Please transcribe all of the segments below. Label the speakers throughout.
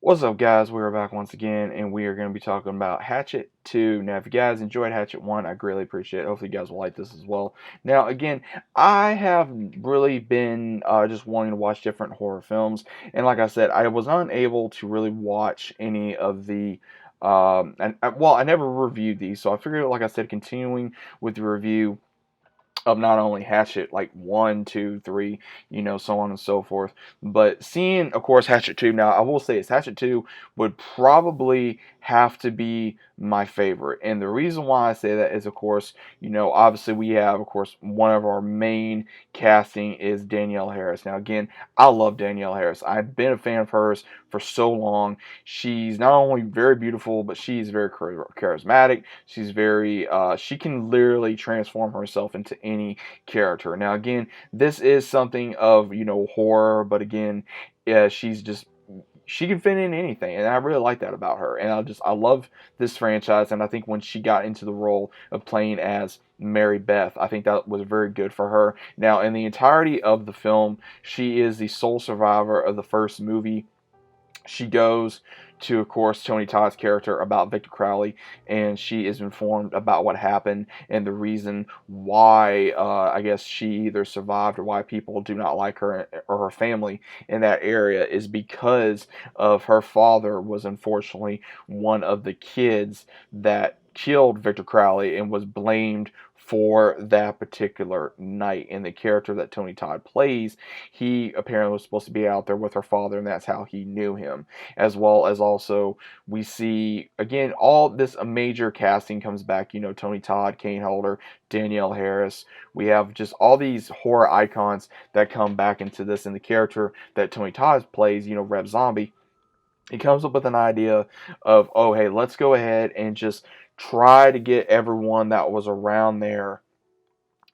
Speaker 1: What's up, guys? We're back once again, and we are going to be talking about Hatchet 2. Now, if you guys enjoyed Hatchet 1, I greatly appreciate it. Hopefully, you guys will like this as well. Now, again, I have really been just wanting to watch different horror films, and like I said, I was unable to really watch any of the. I never reviewed these, so I figured, like I said, continuing with the review of not only Hatchet like one, two, three, so on and so forth. But seeing, of course, Hatchet 2. Now, I will say this: Hatchet 2 would probably have to be my favorite, and the reason why I say that is, of course, obviously we have, of course, one of our main casting is Danielle Harris. Now, again, I love Danielle Harris. I've been a fan of hers for so long. She's not only very beautiful, but she's very charismatic. She's very, she can literally transform herself into any character. Now, again, this is something of, horror, but again, yeah, she can fit in anything, and I really like that about her. And I love this franchise, and I think when she got into the role of playing as Mary Beth, I think that was very good for her. Now, in the entirety of the film, she is the sole survivor of the first movie. She goes to, of course, Tony Todd's character about Victor Crowley, and she is informed about what happened and the reason why, I guess, she either survived or why people do not like her or her family in that area is because of her father was unfortunately one of the kids that killed Victor Crowley and was blamed for that particular night. And the character that Tony Todd plays, he apparently was supposed to be out there with her father, and that's how he knew him. As well as also, we see again all this a major casting comes back. Tony Todd, Kane Holder, Danielle Harris. We have just all these horror icons that come back into this, and the character that Tony Todd plays, Reb Zombie. He comes up with an idea of, oh, hey, let's go ahead and just try to get everyone that was around there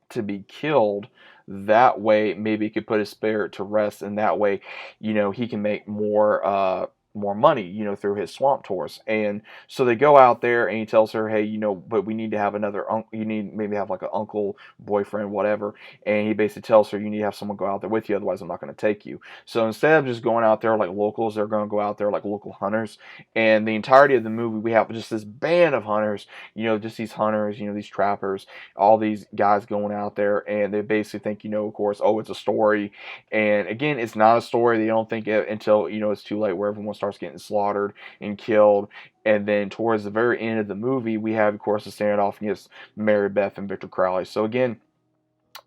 Speaker 1: to be killed. That way, maybe he could put his spirit to rest, and that way, he can make more money, through his swamp tours. And so they go out there, and he tells her, hey, but we need to have another. You need maybe have like an uncle, boyfriend, whatever. And he basically tells her, you need to have someone go out there with you, otherwise I'm not going to take you. So instead of just going out there like locals, they're going to go out there like local hunters. And the entirety of the movie, we have just this band of hunters, just these hunters, these trappers, all these guys going out there, and they basically think, of course, oh, it's a story. And again, it's not a story. They don't think it until, it's too late, where everyone starts getting slaughtered and killed. And then towards the very end of the movie, we have, of course, a standoff against Mary Beth and Victor Crowley. So again,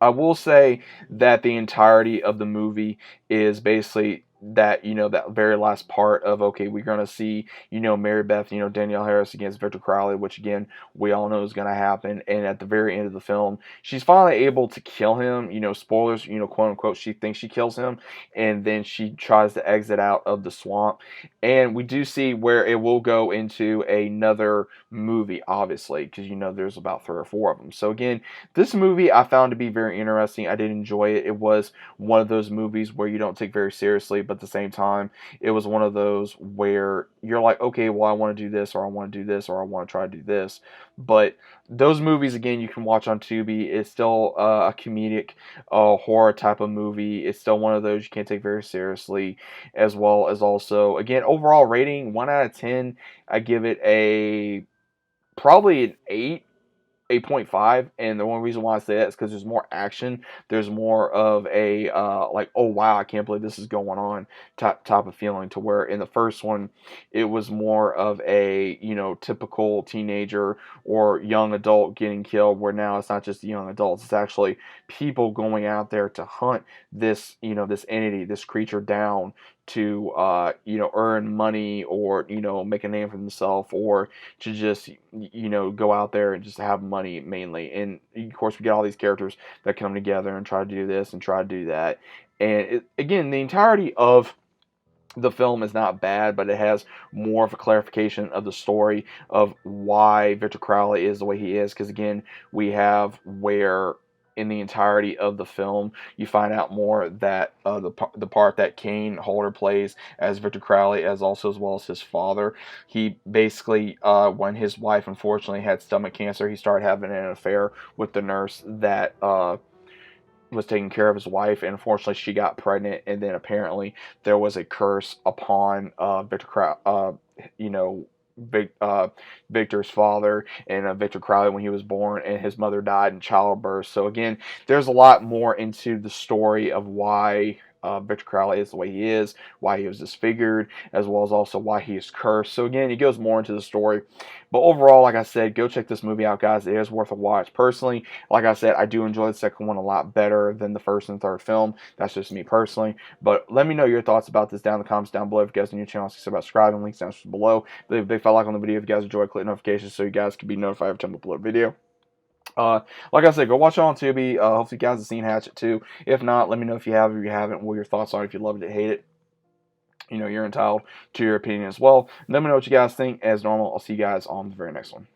Speaker 1: I will say that the entirety of the movie is basically that, that very last part of, okay, we're going to see, Mary Beth, Danielle Harris against Victor Crowley, which again, we all know is going to happen. And at the very end of the film, she's finally able to kill him, spoilers, quote unquote, she thinks she kills him, and then she tries to exit out of the swamp. And we do see where it will go into another movie, obviously, because, there's about 3 or 4 of them. So again, this movie I found to be very interesting. I did enjoy it. It was one of those movies where you don't take very seriously, but at the same time, it was one of those where you're like, okay, well, I want to do this, or I want to do this, or I want to try to do this. But those movies, again, you can watch on Tubi. It's still a comedic horror type of movie. It's still one of those you can't take very seriously, as well as also, again, overall rating, 1 out of 10. I give it probably an 8, 8.5. And the only reason why I say that is because there's more action. There's more of a like, oh wow, I can't believe this is going on type of feeling, to where in the first one it was more of a, typical teenager or young adult getting killed, where now it's not just the young adults, it's actually people going out there to hunt this, this entity, this creature down to earn money, or make a name for themselves, or to just go out there and just have money mainly. And of course, we get all these characters that come together and try to do this and try to do that. And again, the entirety of the film is not bad, but it has more of a clarification of the story of why Victor Crowley is the way he is. Because again, we have where in the entirety of the film, you find out more that the part that Kane Holder plays as Victor Crowley, as well as his father, he basically, when his wife unfortunately had stomach cancer, he started having an affair with the nurse that was taking care of his wife, and unfortunately she got pregnant, and then apparently there was a curse upon you know, Vic, Victor's father and Victor Crowley when he was born, and his mother died in childbirth. So again, there's a lot more into the story of why Victor Crowley is the way he is, why he was disfigured, as well as also why he is cursed. So again, he goes more into the story. But overall, like I said, go check this movie out, guys. It is worth a watch. Personally, like I said, I do enjoy the second one a lot better than the first and third film. That's just me personally. But let me know your thoughts about this down in the comments down below. If you guys are new to the channel, consider subscribing. Links down below. Leave a big fat like on the video if you guys enjoy. Click notifications so you guys can be notified every time I upload a video. Like I said, go watch it on Tubi. Hopefully you guys have seen Hatchet too. If not, let me know if you have or you haven't, what your thoughts are, if you loved it, hate it. You know, you're entitled to your opinion as well. Let me know what you guys think. As normal, I'll see you guys on the very next one.